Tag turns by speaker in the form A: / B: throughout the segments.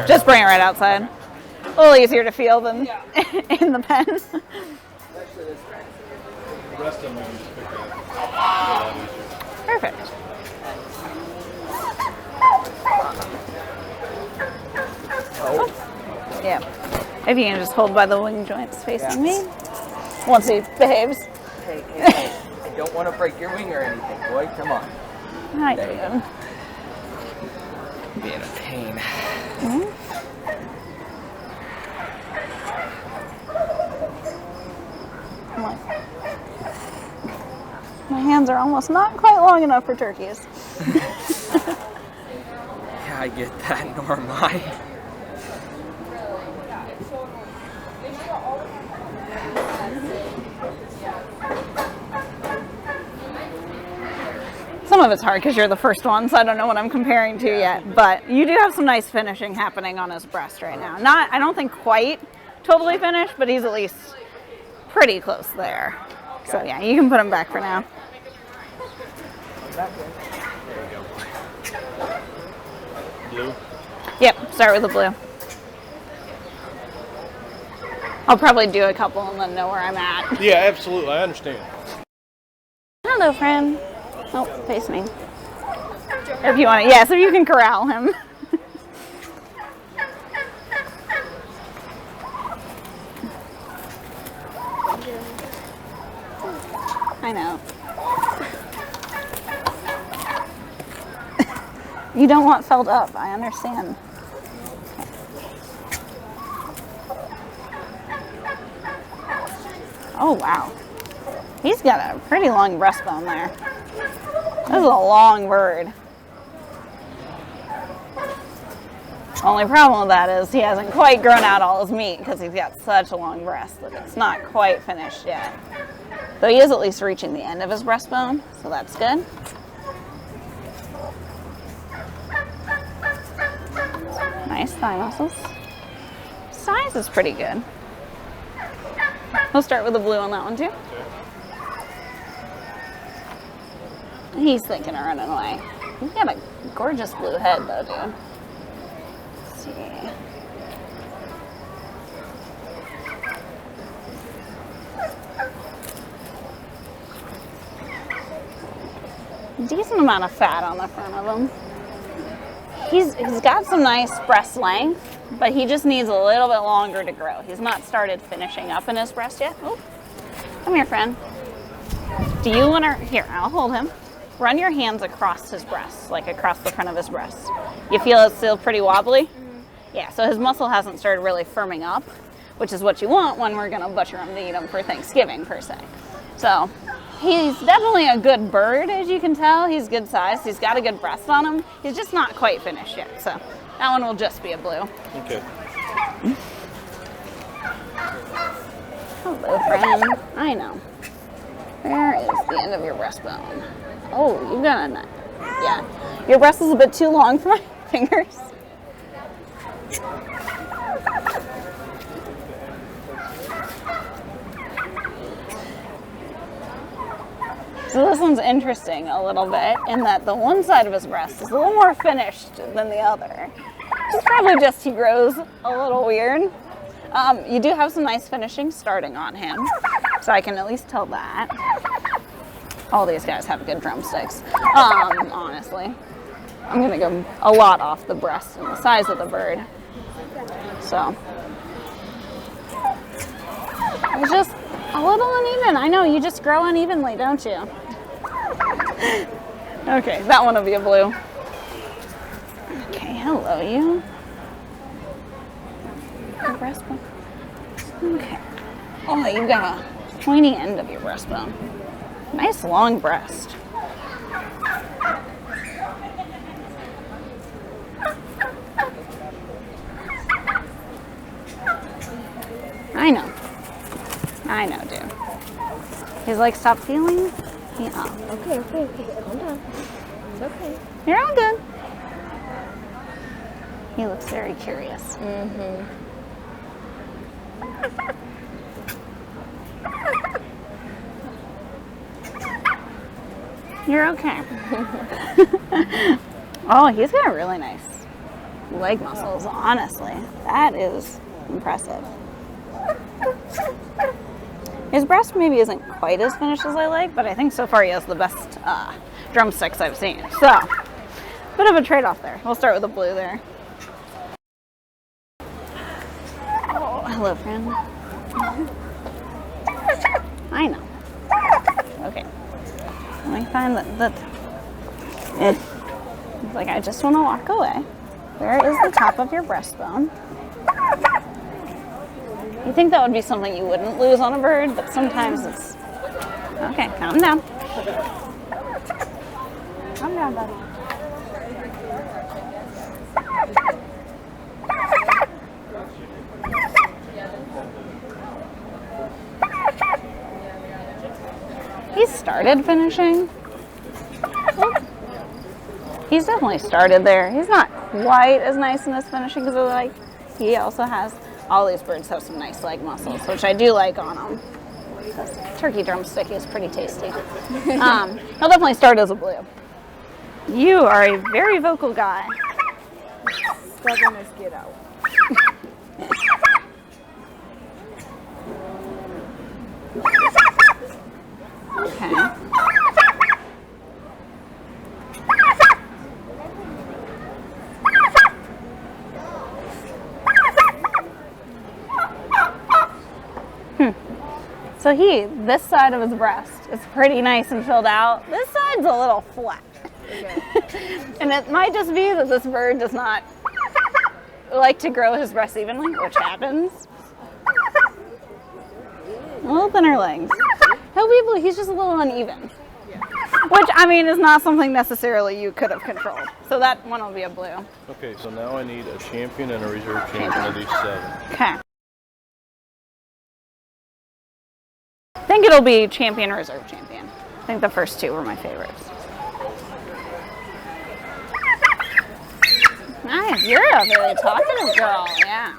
A: Just bring it right outside. A little easier to feel than in the pen.
B: The rest of them we can just pick up. A lot easier.
A: Perfect. Oh. Yeah. If you can just hold by the wing joints facing me. Once he behaves.
C: Hey, I don't want to break your wing or anything, boy. Come on.
A: Hi,
C: There you
A: dude.
C: Being a pain.
A: My hands are almost not quite long enough for turkeys.
C: Yeah, I get that, nor am I.
A: Some of it's hard because you're the first one, so I don't know what I'm comparing to yet. But you do have some nice finishing happening on his breast right now. Not, I don't think quite totally finished, but he's at least pretty close there. So yeah, you can put him back for now.
B: Blue?
A: Yep, start with the blue. I'll probably do a couple and then know where I'm at.
B: Yeah, absolutely. I understand.
A: Hello, friend. Oh, face me. If you want to, yes, if you can corral him. I know. You don't want felled up, I understand. Oh, wow. He's got a pretty long breastbone there. This is a long bird. Only problem with that is he hasn't quite grown out all his meat because he's got such a long breast that it's not quite finished yet. Though he is at least reaching the end of his breastbone, so that's good. Nice thigh muscles. Size is pretty good. We'll start with the blue on that one too. He's thinking of running away. He's got a gorgeous blue head though, dude. Let's see. Decent amount of fat on the front of him. He's got some nice breast length, but he just needs a little bit longer to grow. He's not started finishing up in his breast yet. Oh, come here, friend. Do you want to, here, I'll hold him. Run your hands across his breast, like across the front of his breast. You feel it's still pretty wobbly? Yeah, so his muscle hasn't started really firming up, which is what you want when we're gonna butcher him to eat him for Thanksgiving, per se. So, he's definitely a good bird, as you can tell. He's good size. He's got a good breast on him. He's just not quite finished yet, so that one will just be a blue.
B: Okay.
A: Hello, friend. I know. Where is the end of your breastbone? Oh, you've got a nut. Yeah. Your breast is a bit too long for my fingers. So this one's interesting a little bit in that the one side of his breast is a little more finished than the other. It's probably just he grows a little weird. You do have some nice finishing starting on him, so I can at least tell that. All these guys have good drumsticks, honestly. I'm gonna go a lot off the breast and the size of the bird. So, it's just a little uneven. I know, you just grow unevenly, don't you? Okay, that one will be a blue. Okay, hello, you. Your breastbone. Okay. Oh, you've got a pointy end of your breastbone. Nice long breast. I know, dude. He's like, stop feeling? Yeah.
D: Okay, calm down. It's okay.
A: You're all good. He looks very curious.
D: Mm-hmm.
A: You're okay. Oh, he's got a really nice leg muscles, honestly. That is impressive. His breast maybe isn't quite as finished as I like, but I think so far he has the best drumsticks I've seen. So, bit of a trade-off there. We'll start with the blue there. Oh, hello, friend. I know. Okay. Let me find that. It's like, I just want to walk away. Where is the top of your breastbone? You think that would be something you wouldn't lose on a bird, but sometimes it's... Okay, calm down. Calm down, buddy. He started finishing. He's definitely started there. He's not quite as nice in his finishing as I like. He also has, all these birds have some nice leg muscles, which I do like on them. Turkey drumstick is pretty tasty. He'll definitely start as a blue. You are a very vocal guy.
D: Stubborn as get out.
A: Okay. So this side of his breast is pretty nice and filled out. This side's a little flat. Okay. And it might just be that this bird does not like to grow his breast evenly, which happens. A little thinner legs. He's just a little uneven. Which, I mean, is not something necessarily you could have controlled. So that one will be a blue.
B: Okay, so now I need a champion and a reserve champion of these 7.
A: Okay. I think it'll be champion, reserve champion. I think the first 2 were my favorites. Nice, you're a very talkative girl, yeah.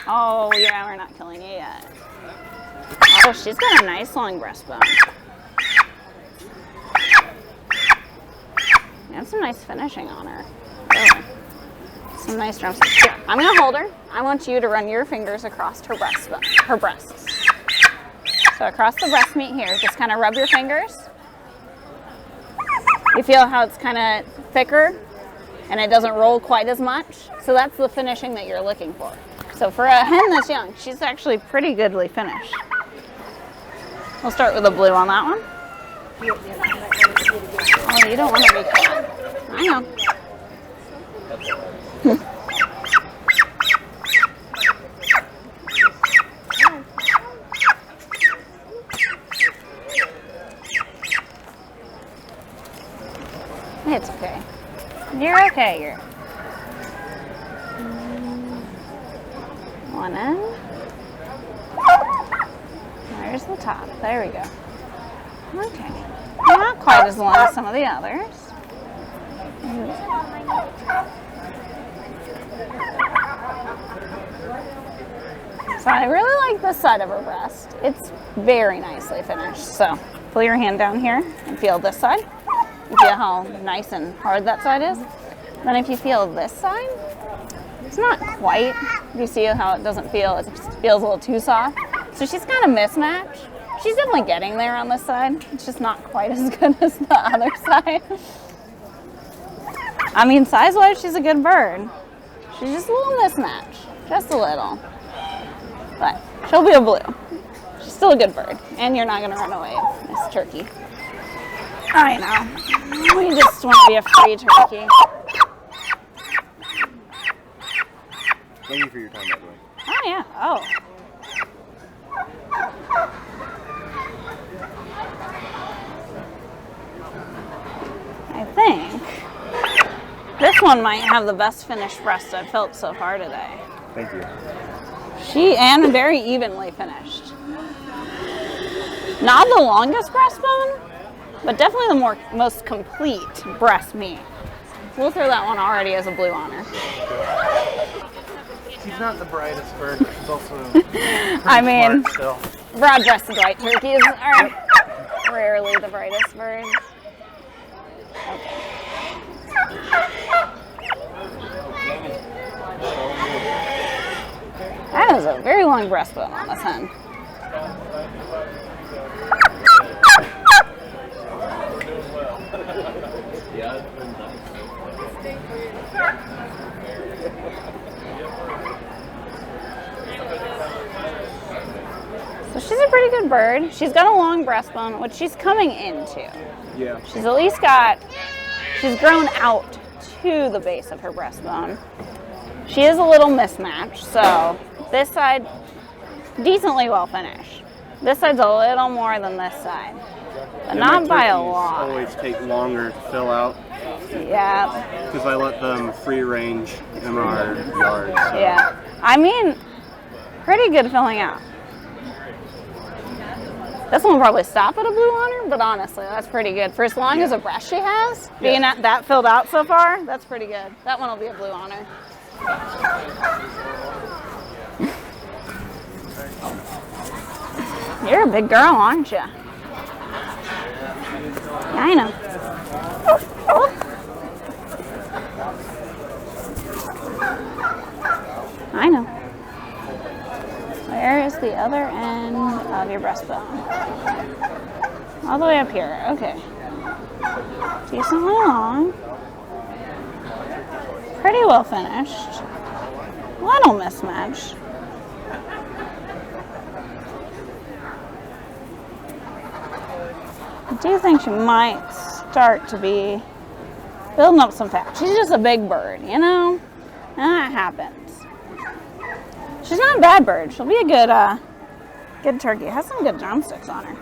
A: Oh, yeah, we're not killing you yet. Oh, she's got a nice long breastbone. You have some nice finishing on her. Really. Some nice drumsticks. Here, I'm gonna hold her. I want you to run your fingers across her breasts. So across the breast meat here, just kind of rub your fingers. You feel how it's kind of thicker and it doesn't roll quite as much. So that's the finishing that you're looking for. So for a hen that's young, she's actually pretty goodly finished. We'll start with the blue on that one. Oh, you don't want to be caught. I know. It's okay. You're okay. One in. There's the top. There we go. Okay. Not quite as long as some of the others. So I really like this side of her breast. It's very nicely finished. So pull your hand down here and feel this side. You feel how nice and hard that side is. Then if you feel this side, it's not quite. You see how it doesn't feel, it feels a little too soft. So she's kind of mismatched. She's definitely getting there on this side. It's just not quite as good as the other side. I mean, size-wise, she's a good bird. She's just a little mismatched, just a little. But she'll be a blue. She's still a good bird, and you're not gonna run away, Miss Turkey. I know. We just want to be a free turkey.
B: Thank you for your time, by the way.
A: Oh yeah. Oh. I think this one might have the best finished breast I've felt so far today.
B: Thank you.
A: And very evenly finished. Not the longest breastbone, but definitely the most complete breast meat. We'll throw that one already as a blue on her.
C: She's not the brightest bird, but she's also
A: I mean,
C: still.
A: broad-breasted white turkeys are rarely the brightest birds. Okay. long breastbone on this hen. So she's a pretty good bird. She's got a long breastbone, which she's coming into.
C: Yeah.
A: She's grown out to the base of her breastbone. She is a little mismatched, so this side, decently well finished. This side's a little more than this side, but not by a lot.
B: Always take longer to fill out
A: Yeah,
B: because I let them free range in our yard. So.
A: yeah. I mean, pretty good filling out. This one will probably stop at a blue honor, but honestly, that's pretty good. For as long as a breast she has, being that filled out so far, that's pretty good. That one will be a blue honor. You're a big girl, aren't you? Yeah, I know. I know. Where is the other end of your breastbone? All the way up here. Okay. Decently long. Pretty well finished. Little mismatched. I do think she might start to be building up some fat. She's just a big bird, you know? And that happens. She's not a bad bird. She'll be a good turkey. Has some good drumsticks on her.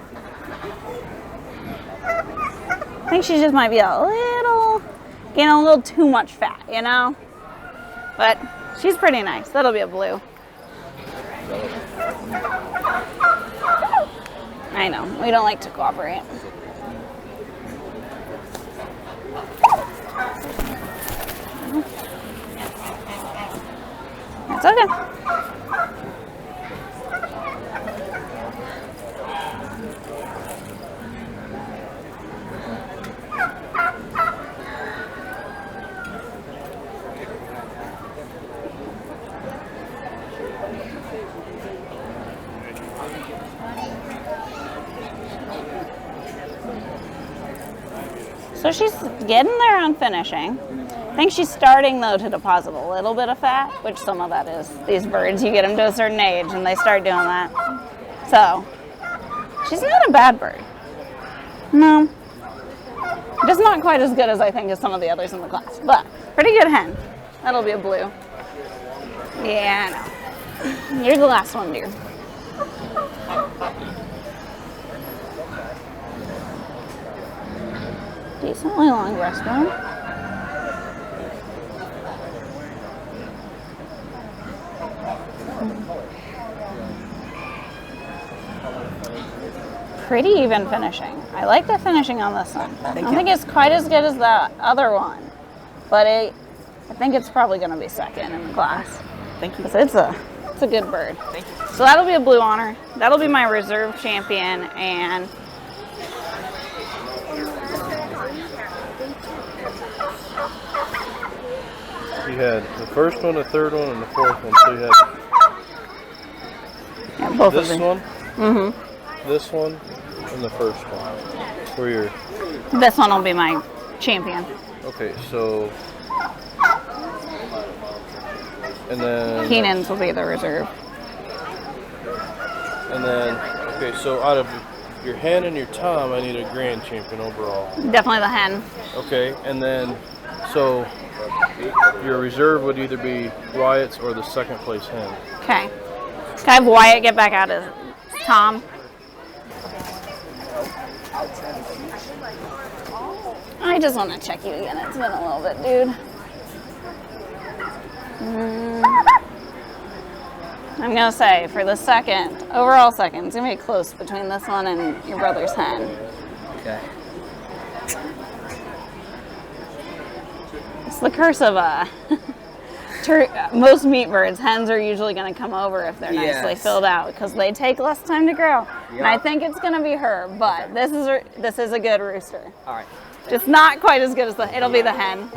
A: I think she just might be getting a little too much fat, you know? But she's pretty nice. That'll be a blue. I know, we don't like to cooperate. That's okay. So she's getting there on finishing. I think she's starting, though, to deposit a little bit of fat, which some of that is these birds. You get them to a certain age, and they start doing that. So she's not a bad bird. No. Just not quite as good as I think as some of the others in the class, but pretty good hen. That'll be a blue. Yeah, I know. You're the last one, dear. Decently long breastbone. Pretty even finishing. I like the finishing on this one. I don't think it's quite as good as the other one, but I think it's probably going to be second in the class.
C: Thank you.
A: It's a good bird.
C: Thank you.
A: So that'll be a blue honor. That'll be my reserve champion, and
B: You had the first one, the third one, and the fourth one. So you had
A: both
B: this
A: of them.
B: one, this one, and the first one. For your
A: This one will be my champion.
B: okay, so and then
A: Keenan's will be the reserve.
B: and then okay, so out of your hen and your tom, I need a grand champion overall.
A: Definitely the hen.
B: Okay, and then so your reserve would either be Wyatt's or the second place hen.
A: Okay. Can I have Wyatt get back out as Tom? I just want to check you again. It's been a little bit, dude. I'm going to say for the overall second, it's going to be close between this one and your brother's hen.
C: Okay.
A: It's the curse of most meat birds. Hens are usually going to come over if they're nicely filled out because they take less time to grow. Yep. And I think it's going to be her, but this is a good rooster.
C: All right.
A: Just not quite as good as it'll be the hen.